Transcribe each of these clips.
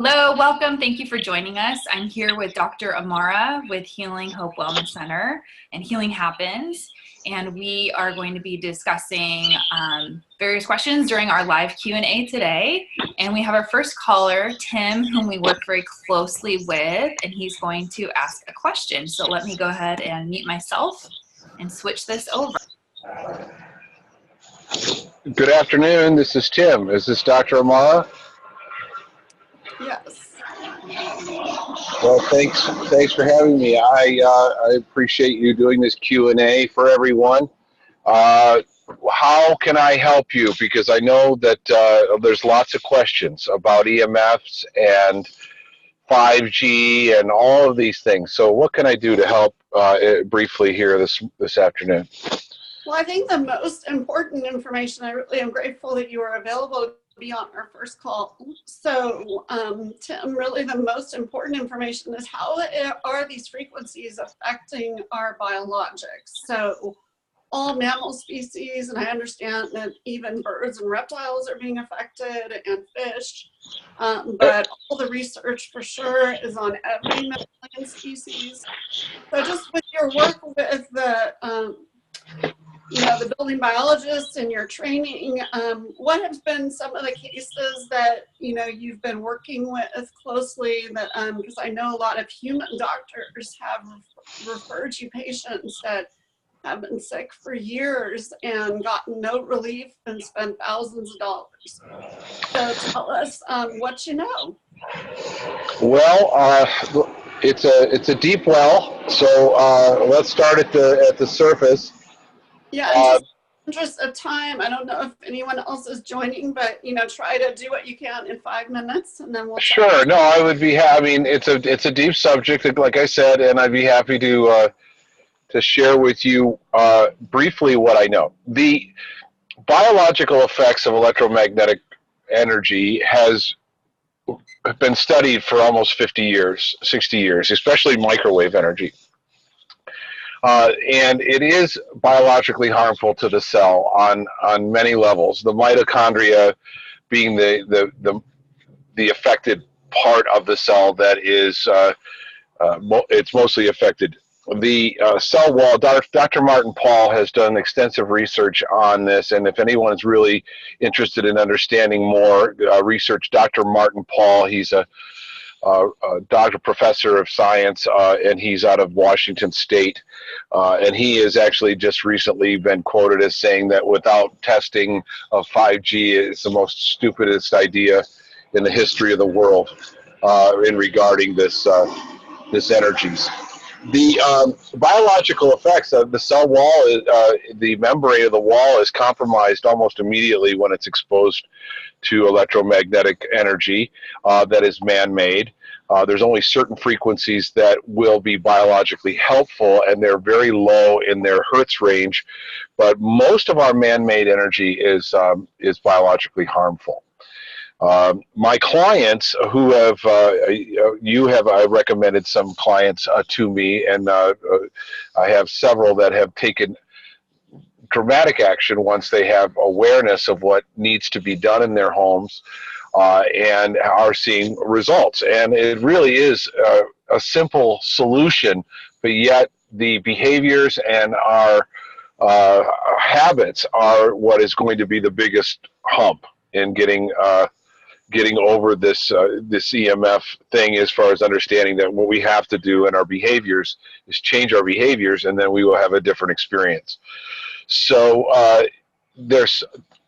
Hello, welcome. Thank you for joining us. I'm here with Doctor AMara with Healing Hope Wellness Center and Healing Happens. And we are going to be discussing various questions during our live Q&A today. And we have our first caller, Tim, whom we work very closely with, and he's going to ask a question. So let me go ahead and mute myself and switch this over. Good afternoon. This is Tim. Is this Dr. AMara? Yes. Well, thanks for having me. I appreciate you doing this Q&A for everyone. How can I help you? Because I know that there's lots of questions about EMFs and 5G and all of these things. So what can I do to help briefly here this afternoon? Well, I think the most important information, I really am grateful that you are available to be on our first call. So, Tim, really the most important information is how are these frequencies affecting our biologics? So all mammal species, and I understand that even birds and reptiles are being affected, and fish, but all the research for sure is on every mammalian species. So just with your work with the building biologists and your training, what have been some of the cases that, you've been working with closely that, because I know a lot of human doctors have referred you patients that have been sick for years and gotten no relief and spent thousands of dollars. So tell us what you know. Well, it's a deep well, so let's start at the surface. Yeah, and just in interest of time, I don't know if anyone else is joining, but try to do what you can in 5 minutes, and then we'll. Sure. No, I would be. I mean, it's a deep subject, like I said, and I'd be happy to share with you briefly what I know. The biological effects of electromagnetic energy has been studied for almost 50 years, 60 years, especially microwave energy. And it is biologically harmful to the cell on many levels. The mitochondria being the affected part of the cell that is it's mostly affected. The cell wall, Dr. Martin Pall has done extensive research on this, and if anyone is really interested in understanding more, research Dr. Martin Pall. He's a professor of science, and he's out of Washington State. And he has actually just recently been quoted as saying that without testing of 5G, it's the most stupidest idea in the history of the world in regarding this energies. The biological effects of the cell wall, the membrane of the wall is compromised almost immediately when it's exposed to electromagnetic energy that is man-made. There's only certain frequencies that will be biologically helpful, and they're very low in their hertz range. But most of our man-made energy is biologically harmful. My clients who have, I recommended some clients to me, and I have several that have taken dramatic action once they have awareness of what needs to be done in their homes and are seeing results. And it really is a simple solution, but yet the behaviors and our habits are what is going to be the biggest hump in getting over this EMF thing, as far as understanding that what we have to do in our behaviors is change our behaviors, and then we will have a different experience. So there's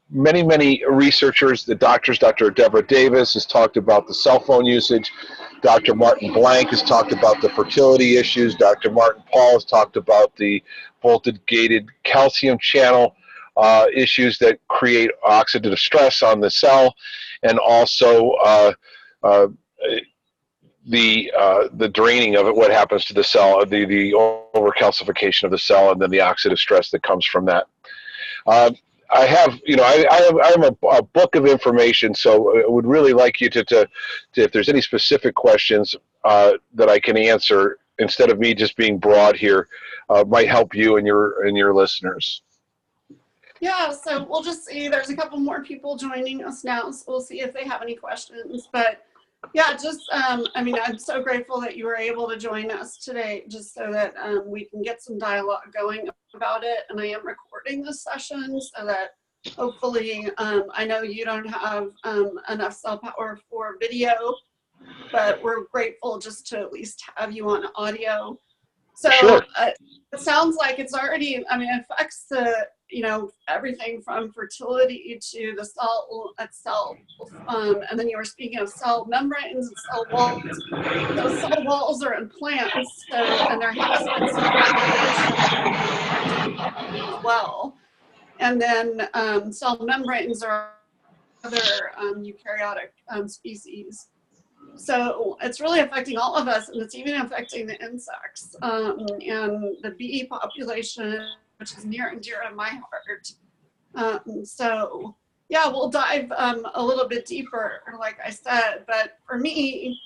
many researchers, the doctors. Dr. Deborah Davis has talked about the cell phone usage. Dr. Martin Blank has talked about the fertility issues. Dr. Martin Pall has talked about the voltage-gated calcium channel issues that create oxidative stress on the cell, and also the draining of it, what happens to the cell, the overcalcification of the cell, and then the oxidative stress that comes from that. I have a book of information, so I would really like you to if there's any specific questions that I can answer, instead of me just being broad here, might help you and your listeners. Yeah, so we'll just see. There's a couple more people joining us now, so we'll see if they have any questions. But Yeah, just, I mean, I'm so grateful that you were able to join us today, just so that we can get some dialogue going about it. And I am recording this session so that hopefully, I know you don't have enough cell power for video, but we're grateful just to at least have you on audio. So Sure. it sounds like it's already, I mean, it affects the, you know, everything from fertility to the cell itself. And then you were speaking of cell membranes and cell walls. So cell walls are in plants, so, and there has been some recognition as well. And then cell membranes are other eukaryotic species. So it's really affecting all of us, and it's even affecting the insects and the bee population, which is near and dear to my heart. So yeah, we'll dive a little bit deeper, like I said. But for me,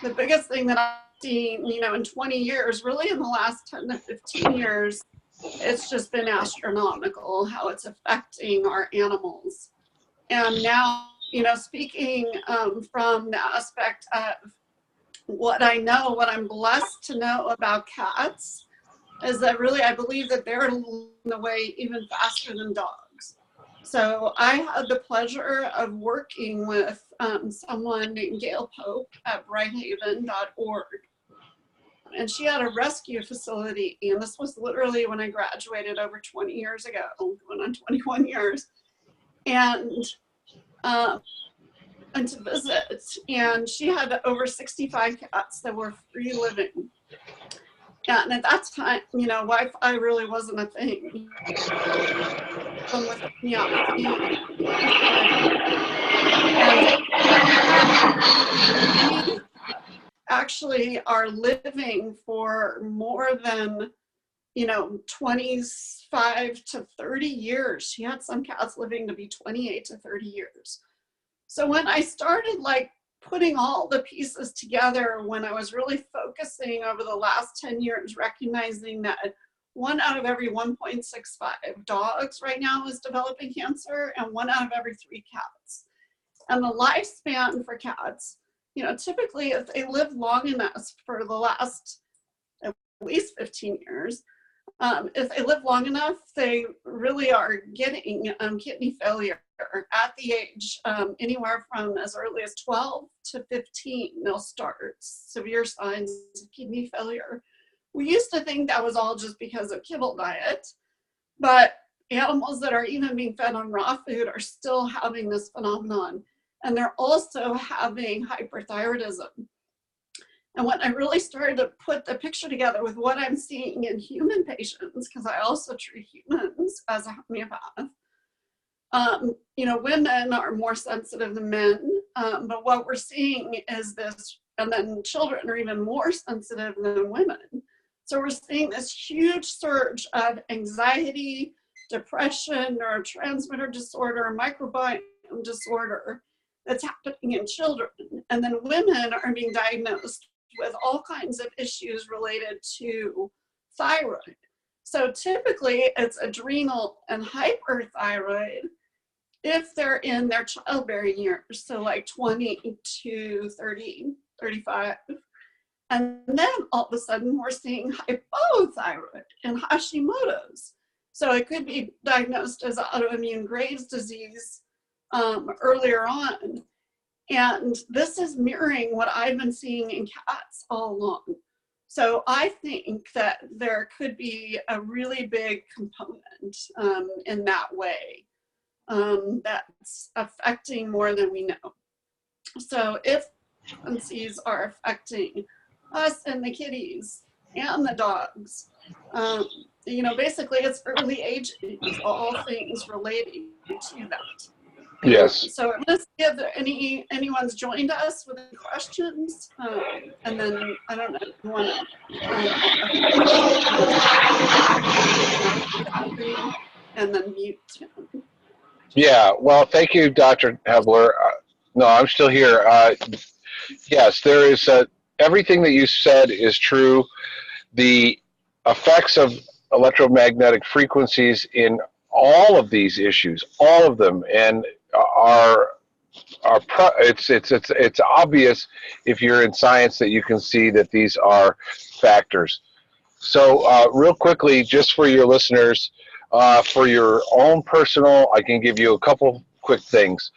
the biggest thing that I've seen, you know, in 20 years, really in the last 10 to 15 years, it's just been astronomical how it's affecting our animals. And now, you know, speaking from the aspect of what I know, what I'm blessed to know about cats, is that really I believe that they're leading the way even faster than dogs. So I had the pleasure of working with someone named Gail Pope at brighthaven.org. And she had a rescue facility, and this was literally when I graduated over 20 years ago, going on 21 years. And to visit, and she had over 65 cats that were free living. And at that time, you know, Wi-Fi really wasn't a thing. With me on the feed. And we actually are living for more than, you know, 25 to 30 years. She had some cats living to be 28 to 30 years. So when I started like putting all the pieces together, when I was really focusing over the last 10 years, recognizing that 1 out of every 1.65 dogs right now is developing cancer, and 1 out of every 3 cats. And the lifespan for cats, you know, typically if they live long enough for the last at least 15 years, if they live long enough, they really are getting kidney failure at the age anywhere from as early as 12 to 15. They'll start severe signs of kidney failure. We used to think that was all just because of kibble diet, but animals that are even being fed on raw food are still having this phenomenon, and they're also having hyperthyroidism. And when I really started to put the picture together with what I'm seeing in human patients, because I also treat humans as a homeopath, you know, women are more sensitive than men, but what we're seeing is this, and then children are even more sensitive than women. So we're seeing this huge surge of anxiety, depression, neurotransmitter disorder, microbiome disorder that's happening in children. And then women are being diagnosed with all kinds of issues related to thyroid. So typically it's adrenal and hyperthyroid if they're in their childbearing years, so like 20 to 30, 35. And then all of a sudden we're seeing hypothyroid and Hashimoto's. So it could be diagnosed as autoimmune Graves' disease earlier on. And this is mirroring what I've been seeing in cats all along. So I think that there could be a really big component in that way that's affecting more than we know. So if frequencies are affecting us and the kitties and the dogs, you know, basically it's early aging, it's all things relating to that. Yes. So let's see if anyone's joined us with any questions, and then I don't know if you want to and then mute him. Yeah. Well, thank you, Dr. Hebler. No, I'm still here. Yes, there is everything that you said is true. The effects of electromagnetic frequencies in all of these issues, all of them, and are it's obvious if you're in science that you can see that these are factors. So real quickly, just for your listeners, for your own personal, I can give you a couple quick things.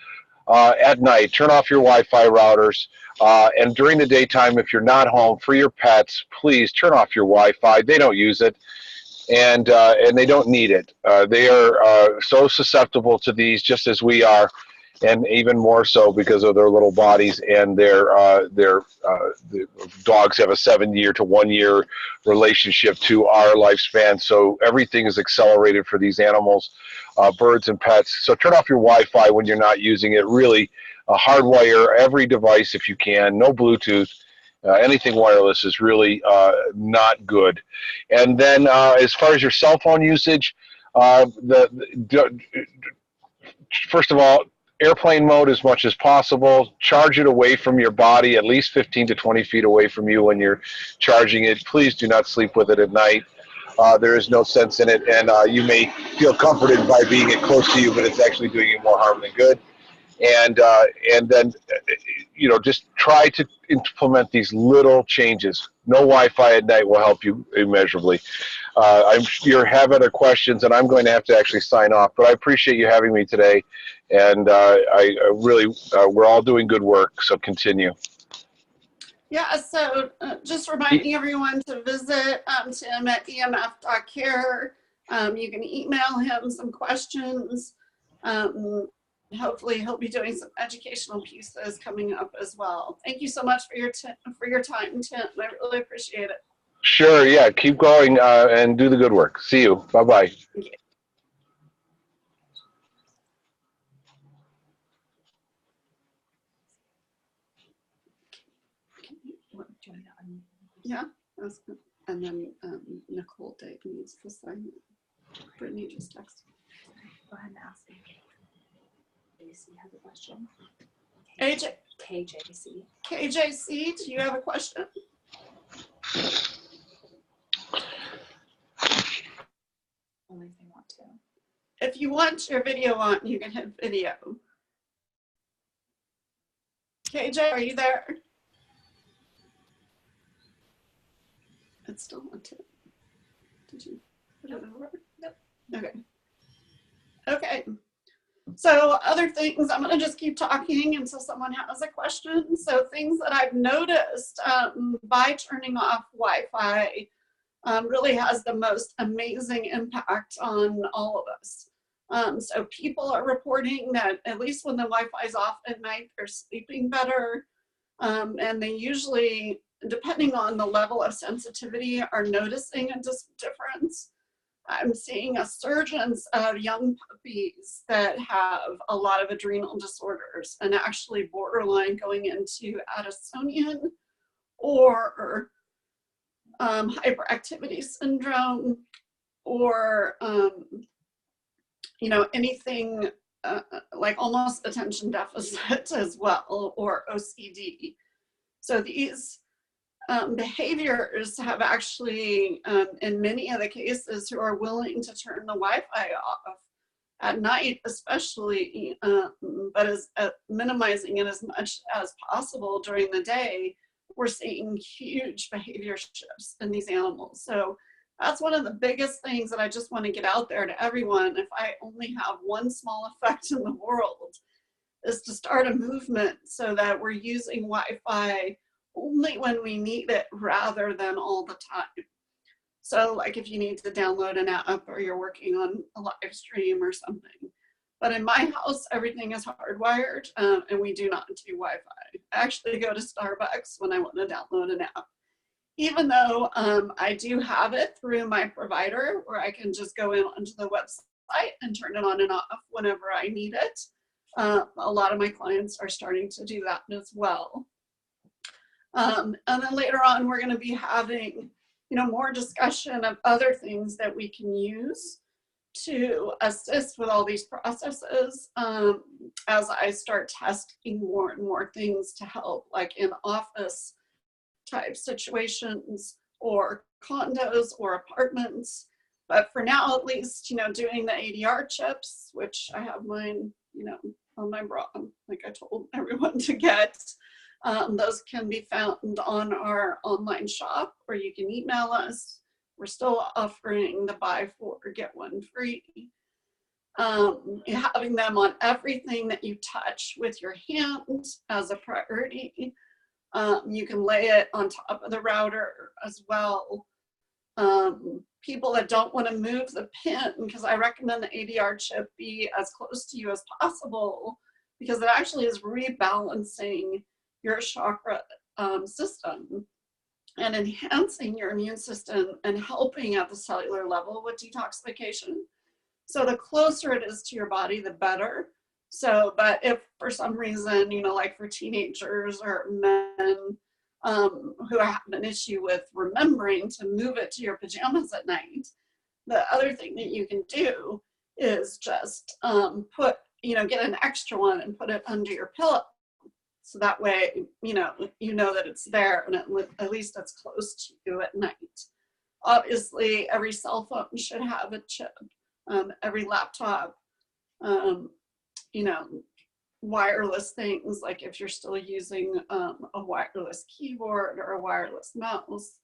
At night, turn off your Wi-Fi routers. And during the daytime, if you're not home, for your pets, please turn off your Wi-Fi. They don't use it, and they don't need it. They are so susceptible to these, just as we are, and even more so because of their little bodies, and the dogs have a 7-year to 1 year relationship to our lifespan. So everything is accelerated for these animals, birds and pets. So turn off your Wi-Fi when you're not using it. Really, hardwire every device if you can. No Bluetooth. Anything wireless is really not good. And then as far as your cell phone usage, first of all, airplane mode as much as possible. Charge it away from your body, at least 15 to 20 feet away from you when you're charging it. Please do not sleep with it at night. There is no sense in it, and you may feel comforted by being it close to you, but it's actually doing you more harm than good. And then, just try to implement these little changes. No Wi-Fi at night will help you immeasurably. You're having other questions, and I'm going to have to actually sign off. But I appreciate you having me today, and I really, we're all doing good work. So continue. Yeah, so just reminding everyone to visit Tim at emf.care. You can email him some questions. Hopefully he'll be doing some educational pieces coming up as well. Thank you so much for your time, Tim. I really appreciate it. Sure, yeah, keep going and do the good work. See you. Bye-bye. Thank you. Yeah, that's good. And then Nicole Dave needs to sign it. Brittany just texted. Go ahead and ask me. JC has a question. AJ. KJC. KJC, do you have a question? Only if they want to. If you want your video on, you can hit video. KJ, are you there? It's still on too. Did you put it over? Nope. Okay. Okay. So other things, I'm going to just keep talking until someone has a question. So things that I've noticed by turning off Wi-Fi really has the most amazing impact on all of us. So people are reporting that at least when the Wi-Fi is off at night, they're sleeping better. And they usually, depending on the level of sensitivity, are noticing a difference. I'm seeing a surge of young puppies that have a lot of adrenal disorders and actually borderline going into Addisonian or hyperactivity syndrome or, anything like almost attention deficit as well, or OCD. So these behaviors have actually, in many of the cases, who are willing to turn the Wi-Fi off at night, especially, but as minimizing it as much as possible during the day, we're seeing huge behavior shifts in these animals. So that's one of the biggest things that I just want to get out there to everyone. If I only have one small effect in the world, is to start a movement so that we're using Wi-Fi only when we need it rather than all the time. So like if you need to download an app or you're working on a live stream or something. But in my house, everything is hardwired and we do not do Wi-Fi. I actually go to Starbucks when I want to download an app. Even though I do have it through my provider where I can just go in onto the website and turn it on and off whenever I need it. A lot of my clients are starting to do that as well. And then later on, we're going to be having, more discussion of other things that we can use to assist with all these processes as I start testing more and more things to help, like in office type situations or condos or apartments. But for now, at least, doing the ADR chips, which I have mine, on my bra, like I told everyone to get. Those can be found on our online shop, or you can email us. We're still offering the buy 4, get 1 free. Having them on everything that you touch with your hand as a priority. You can lay it on top of the router as well. People that don't want to move the pin, because I recommend the ADR chip be as close to you as possible, because it actually is rebalancing your chakra system and enhancing your immune system and helping at the cellular level with detoxification. So the closer it is to your body, the better. So, but if for some reason, you know, like for teenagers or men who have an issue with remembering to move it to your pajamas at night, the other thing that you can do is just put, you know, get an extra one and put it under your pillow. So that way, you know that it's there, and at least it's close to you at night. Obviously, every cell phone should have a chip. Every laptop, you know, wireless things, like if you're still using a wireless keyboard or a wireless mouse,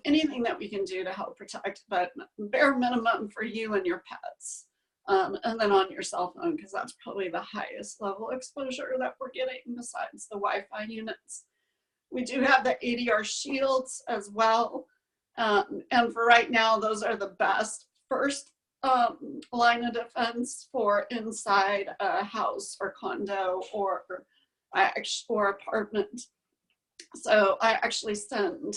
anything that we can do to help protect, but bare minimum for you and your pets. And then on your cell phone, because that's probably the highest level exposure that we're getting besides the Wi-Fi units. We do have the ADR shields as well. And for right now, those are the best first line of defense for inside a house or condo or apartment. So I actually send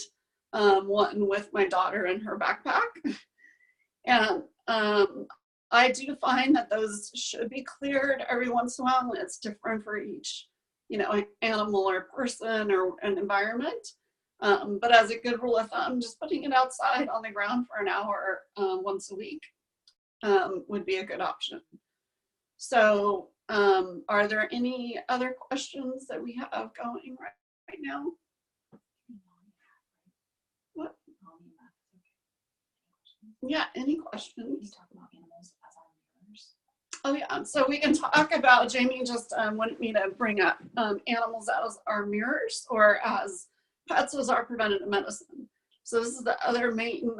one with my daughter in her backpack. And I do find that those should be cleared every once in a while. It's different for each, you know, animal or person or an environment. But as a good rule of thumb, just putting it outside on the ground for an hour once a week would be a good option. So are there any other questions that we have going right now? What? Yeah, any questions? Talk about animals as our mirrors. Oh yeah, so we can talk about, Jamie just wanted me to bring up animals as our mirrors, or as pets as our preventative medicine. So this is the other main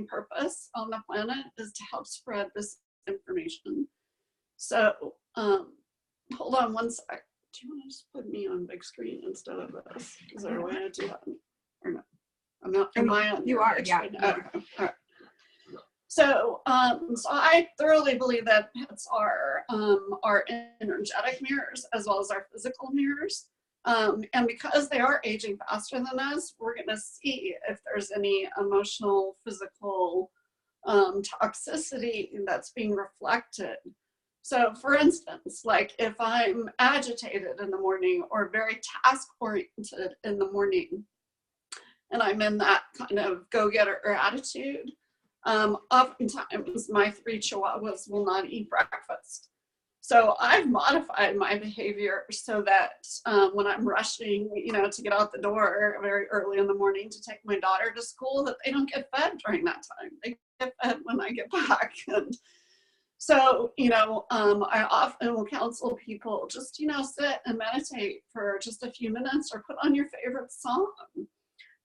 purpose on the planet, is to help spread this information. So hold on one sec. Do you want to just put me on big screen instead of this? Is there a way to do that? Or no? I'm not. Am I on? You are, yeah. Okay. All right. So, so I thoroughly believe that pets are our energetic mirrors as well as our physical mirrors. And because they are aging faster than us, we're going to see if there's any emotional, physical toxicity that's being reflected. So for instance, like if I'm agitated in the morning or very task-oriented in the morning, and I'm in that kind of go-getter attitude, oftentimes my 3 chihuahuas will not eat breakfast. So I've modified my behavior so that when I'm rushing, you know, to get out the door very early in the morning to take my daughter to school, that they don't get fed during that time. They get fed when I get back. And so, you know, I often will counsel people just, you know, sit and meditate for just a few minutes, or put on your favorite song,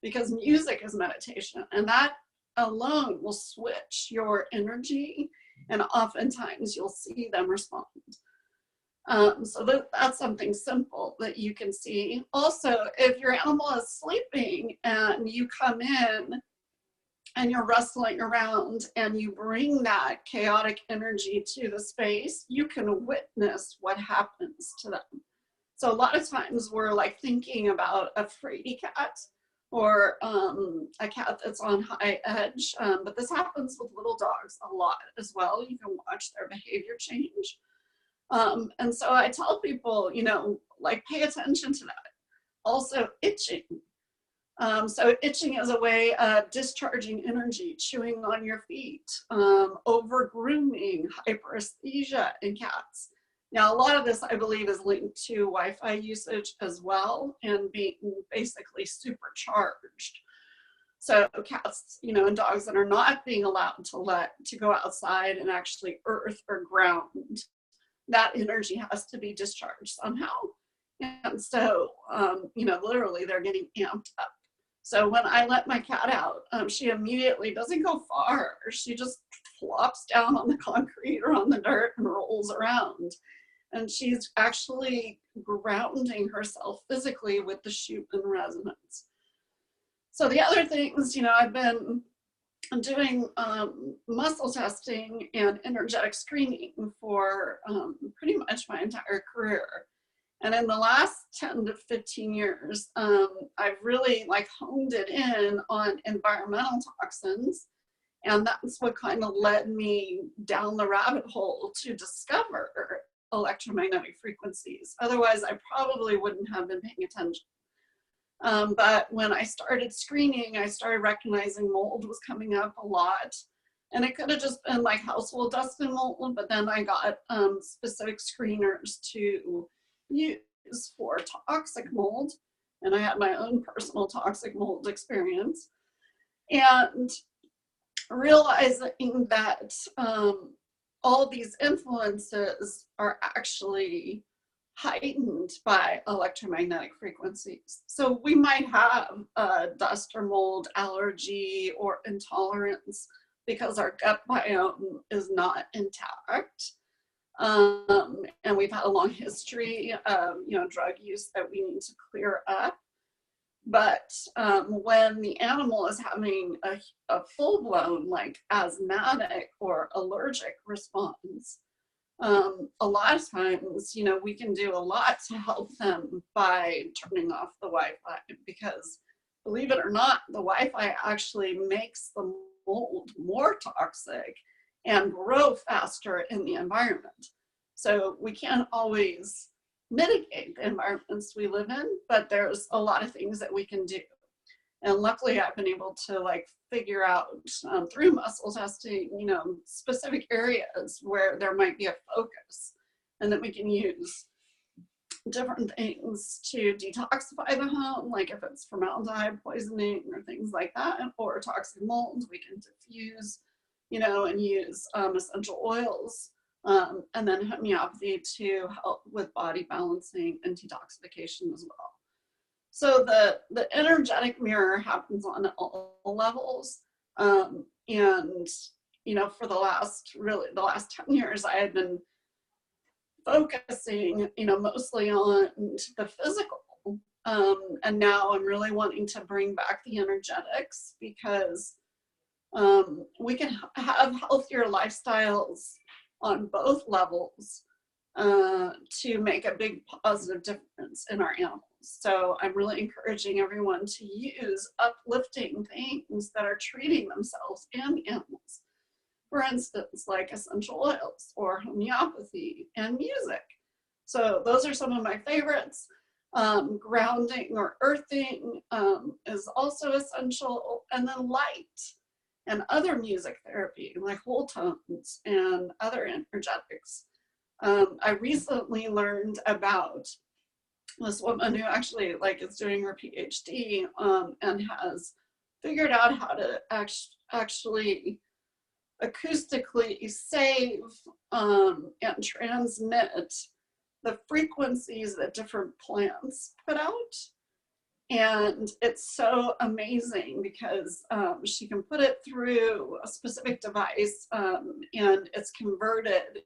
because music is meditation, and that alone will switch your energy, and oftentimes you'll see them respond. So that's something simple that you can see. Also, if your animal is sleeping and you come in and you're rustling around and you bring that chaotic energy to the space, you can witness what happens to them. So a lot of times we're like thinking about a fraidy cat, or a cat that's on high edge, but this happens with little dogs a lot as well. You can watch their behavior change. And so I tell people, you know, like, pay attention to that. Also, itching. So itching is a way of discharging energy, chewing on your feet, over grooming, hyperesthesia in cats. Now, a lot of this, I believe, is linked to Wi-Fi usage as well, and being basically supercharged. So cats, you know, and dogs that are not being allowed to go outside and actually earth or ground that energy has to be discharged somehow. And so, you know, literally they're getting amped up. So when I let my cat out, she immediately doesn't go far. She just flops down on the concrete or on the dirt and rolls around. And she's actually grounding herself physically with the Schumann resonance. So the other things, you know, I've been doing muscle testing and energetic screening for pretty much my entire career. And in the last 10 to 15 years, I've really like honed it in on environmental toxins. And that's what kind of led me down the rabbit hole to discover electromagnetic frequencies. Otherwise, I probably wouldn't have been paying attention. But when I started screening, I started recognizing mold was coming up a lot. And it could have just been like household dust and mold, but then I got specific screeners to use for toxic mold. And I had my own personal toxic mold experience. And realizing that all these influences are actually heightened by electromagnetic frequencies. So we might have a dust or mold allergy or intolerance because our gut biome is not intact. And we've had a long history of, you know, drug use that we need to clear up. But when the animal is having a full-blown like asthmatic or allergic response, a lot of times, you know, we can do a lot to help them by turning off the Wi-Fi, because believe it or not, the Wi-Fi actually makes the mold more toxic and grow faster in the environment. So we can't always mitigate the environments we live in, but there's a lot of things that we can do. And luckily I've been able to like figure out through muscle testing, you know, specific areas where there might be a focus, and that we can use different things to detoxify the home, like if it's formaldehyde poisoning or things like that, or toxic mold, we can diffuse, you know, and use essential oils, and then homeopathy to help with body balancing and detoxification as well. So the energetic mirror happens on all levels. And, you know, for the last 10 years, I had been focusing, you know, mostly on the physical. And now I'm really wanting to bring back the energetics, because we can have healthier lifestyles on both levels to make a big positive difference in our animals. So I'm really encouraging everyone to use uplifting things that are treating themselves and the animals. For instance, like essential oils or homeopathy and music. So those are some of my favorites. Grounding or earthing is also essential. And then light and other music therapy, like whole tones and other energetics. I recently learned about this woman who actually like is doing her PhD and has figured out how to actually acoustically save and transmit the frequencies that different plants put out. And it's so amazing because she can put it through a specific device and it's converted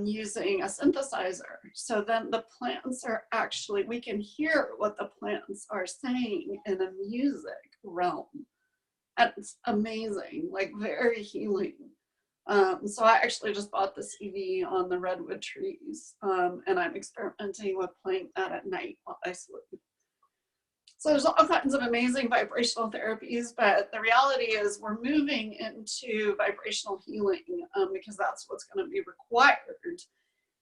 using a synthesizer. So then the plants are actually, we can hear what the plants are saying in a music realm. And it's amazing, like very healing. So I actually just bought the CD on the redwood trees, and I'm experimenting with playing that at night while I sleep. So there's all kinds of amazing vibrational therapies, but the reality is we're moving into vibrational healing because that's what's going to be required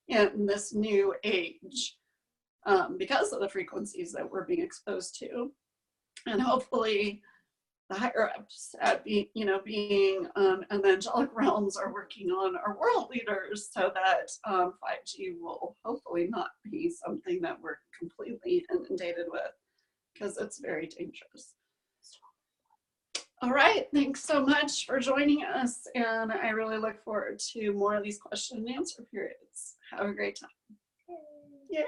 in this new age because of the frequencies that we're being exposed to. And hopefully the higher ups at being and the angelic realms are working on our world leaders so that 5G will hopefully not be something that we're completely inundated with, because it's very dangerous. All right, thanks so much for joining us, and I really look forward to more of these question and answer periods. Have a great time. Yay.